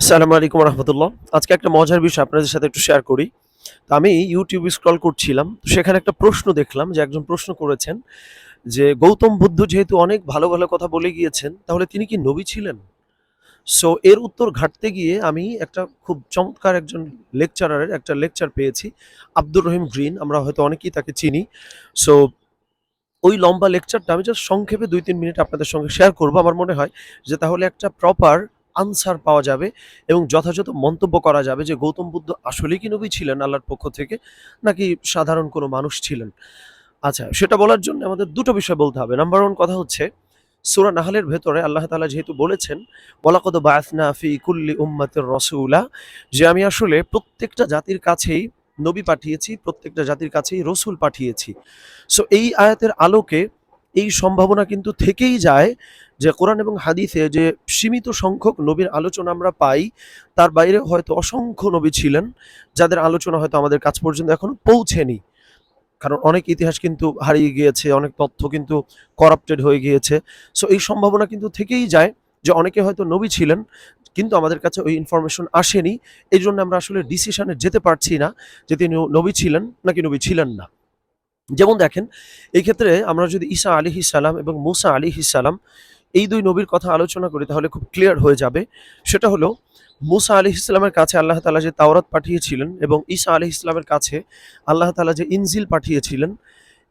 আসসালামু আলাইকুম রহমতুল্লাহ। আজকে একটা মজার বিষয় আপনাদের সাথে একটু শেয়ার করি। তো আমি ইউটিউবে স্ক্রল করছিলাম, তো সেখানে একটা প্রশ্ন দেখলাম যে একজন প্রশ্ন করেছেন যে গৌতম বুদ্ধ যেহেতু অনেক ভালো ভালো কথা বলে গিয়েছেন, তাহলে তিনি কি নবী ছিলেন? সো এর উত্তর ঘাঁটতে গিয়ে আমি একটা খুব চমৎকার একজন লেকচারারের একটা লেকচার পেয়েছি, আব্দুর রহিম গ্রিন। আমরা হয়তো অনেকেই তাকে চিনি। সো ওই লম্বা লেকচারটা আমি জাস্ট সংক্ষেপে ২-৩ মিনিট আপনাদের সঙ্গে শেয়ার করব। আমার মনে হয় যে তাহলে একটা প্রপার আনসার পাওয়া যাবে এবং যথাযথ মন্তব্য করা যাবে যে গৌতম বুদ্ধ আসলেই কি নবী ছিলেন আল্লাহর পক্ষ থেকে, নাকি সাধারণ কোনো মানুষ ছিলেন। আচ্ছা, সেটা বলার জন্য আমাদের দুটো বিষয় বলতে হবে। নাম্বার 1 কথা হচ্ছে, সূরা নাহলের ভেতরে আল্লাহ তাআলা যেহেতু বলেছেন, ওয়ালাকাদ বাআসনা ফি কুল্লি উম্মাতির রাসূলা, যে আমি আসলে প্রত্যেকটা জাতির কাছেই নবী পাঠিয়েছি, প্রত্যেকটা জাতির কাছেই রসুল পাঠিয়েছি। সো এই আয়াতের আলোকে এই সম্ভাবনা কিন্তু থেকেই যায় যে কোরআন এবং হাদিসে যে সীমিত সংখ্যক নবীর আলোচনা আমরা পাই, তার বাইরে হয়তো অসংখ্য নবী ছিলেন যাদের আলোচনা হয়তো আমাদের কাছ পর্যন্ত এখনো পৌঁছেনি। কারণ অনেক ইতিহাস কিন্তু হারিয়ে গিয়েছে, অনেক তথ্য কিন্তু করাপ্টেড হয়ে গিয়েছে। সো এই সম্ভাবনা কিন্তু থেকেই যায় যে অনেকে হয়তো নবী ছিলেন, কিন্তু আমাদের কাছে ওই ইনফরমেশন আসেনি। এইজন্য আমরা আসলে ডিসিশনে যেতে পারছি না যে তিনি নবী ছিলেন নাকি নবী ছিলেন না। যেমন দেখেন, এই ক্ষেত্রে আমরা যদি ঈসা আলাইহিস সালাম এবং মূসা আলাইহিস সালাম এই ২ নবীর কথা আলোচনা করি তাহলে খুব ক্লিয়ার হয়ে যাবে। সেটা হলো, মূসা আলাইহিস সালামের কাছে আল্লাহ তাআলা যে তাওরাত পাঠিয়েছিলেন এবং ঈসা আলাইহিস সালামের কাছে আল্লাহ তাআলা যে ইনজিল পাঠিয়েছিলেন,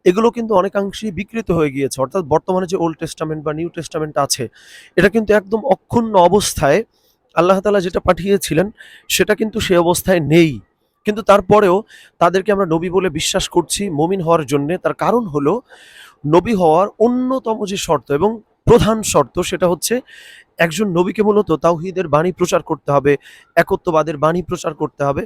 এগুলো কিন্তু অনেকাংশেই বিকৃত হয়ে গিয়েছে। অর্থাৎ বর্তমানে যে ওল্ড টেস্টামেন্ট বা নিউ টেস্টামেন্ট আছে, এটা কিন্তু একদম অক্ষুণ্ণ অবস্থায় আল্লাহ তাআলা যেটা পাঠিয়েছিলেন সেটা কিন্তু সে অবস্থায় নেই। কিন্তু তারপরেও তাদেরকে আমরা নবী বলে বিশ্বাস করছি মুমিন হওয়ার জন্যে। তার কারণ হলো, নবী হওয়ার অন্যতম যে শর্ত এবং প্রধান শর্ত সেটা হচ্ছে একজন নবীকে মূলত তাওহীদের বাণী প্রচার করতে হবে, একত্ববাদের বাণী প্রচার করতে হবে।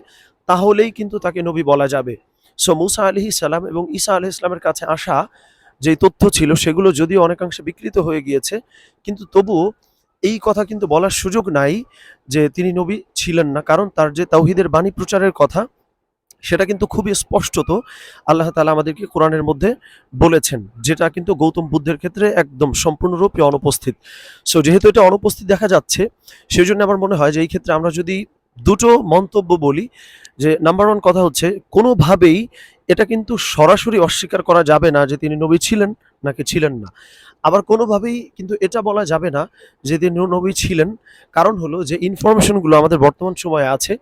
তাহলেই কিন্তু তাকে নবী বলা যাবে। সো মূসা আলাইহিস সালাম এবং ঈসা আলাইহিস সালামের কাছে আসা যেই তথ্য ছিল সেগুলো যদিও অনেকাংশে বিকৃত হয়ে গিয়েছে, কিন্তু তবুও এই কথা কিন্তু বলার সুযোগ নাই যে তিনি নবী ছিলেন না। কারণ তার যে তাওহীদের বাণী প্রচারের কথা, সেটা কিন্তু খুবই স্পষ্টত আল্লাহ তাআলা আমাদেরকে কোরআনের মধ্যে বলেছেন, যেটা কিন্তু গৌতম বুদ্ধের ক্ষেত্রে একদম সম্পূর্ণরূপে অনুপস্থিত। সো যেহেতু এটা অনুপস্থিত দেখা যাচ্ছে, সেজন্য আমার মনে হয় যে এই ক্ষেত্রে আমরা যদি দুটো মন্তব্য বলি, যে নাম্বার 1 কথা হচ্ছে, কোনোভাবেই এটা কিন্তু সরাসরি অস্বীকার করা যাবে না যে তিনি নবী ছিলেন নাকি ছিলেন না। আবার কোনোভাবেই কিন্তু এটা বলা যাবে না যে তিনি নবী ছিলেন। কারণ হলো যে ইনফরমেশনগুলো আমাদের বর্তমান সময়ে আছে,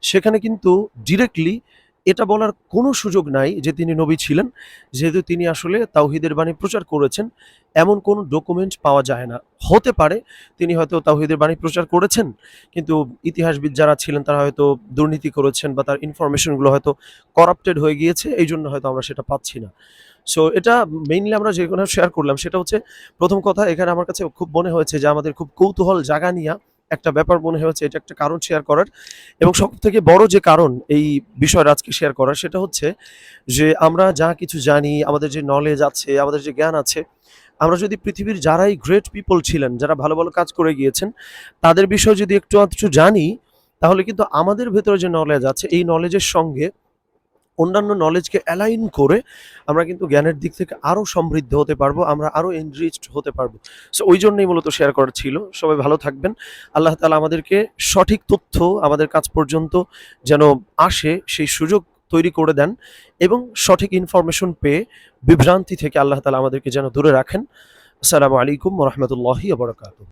সেখানে কিন্তু ডিরেক্টলি এটা বলার কোনো সুযোগ নাই যে তিনি নবী ছিলেন। যেহেতু তিনি আসলে তাওহীদের বাণী প্রচার করেছেন, এমন কোনো ডকুমেন্ট পাওয়া যায় না। হতে পারে তিনি হয়তো তাওহীদের বাণী প্রচার করেছেন, কিন্তু ইতিহাসবিদ যারা ছিলেন তারা হয়তো দুর্নীতি করেছেন বা তার ইনফরমেশনগুলো হয়তো করাপ্টেড হয়ে গিয়েছে। এইজন্য হয়তো আমরা সেটা পাচ্ছি না। সো এটা মেইনলি আমরা যেগুলো শেয়ার করলাম সেটা হচ্ছে, ১ম কথা এখানে আমার কাছে খুব মনে হয়েছে যে আমাদের খুব কৌতূহল জাগানিয়া একটা ব্যাপার মনে হয়েছে, এটা একটা কারণ শেয়ার করার। এবং সবথেকে বড় যে কারণ এই বিষয়টা আজকে শেয়ার করার সেটা হচ্ছে যে আমরা যা কিছু জানি, আমাদের যে নলেজ আছে, আমাদের যে জ্ঞান আছে, আমরা যদি পৃথিবীর যারাই গ্রেট পিপল ছিলেন, যারা ভালো ভালো কাজ করে গিয়েছেন, তাদের বিষয়ে যদি একটু আধটু জানি, তাহলে কিন্তু আমাদের ভেতরে যে নলেজ আছে এই নলেজের সঙ্গে অন্যান্য নলেজকে অ্যালাইন করে আমরা কিন্তু জ্ঞানের দিক থেকে আরো সমৃদ্ধ হতে পারবো, আমরা আরো এনরিচড হতে পারবো। সো ওই জন্যই মূলত শেয়ার করার ছিল। সবাই ভালো থাকবেন। আল্লাহ তাআলা আমাদেরকে সঠিক তথ্য আমাদের কাছ পর্যন্ত যেন আসে সেই সুযোগ তৈরি করে দেন এবং সঠিক ইনফরমেশন পেয়ে বিভ্রান্তি থেকে আল্লাহ তাআলা আমাদেরকে যেন দূরে রাখেন। আসসালামু আলাইকুম ওয়া রাহমাতুল্লাহি ওয়া বারাকাতুহু।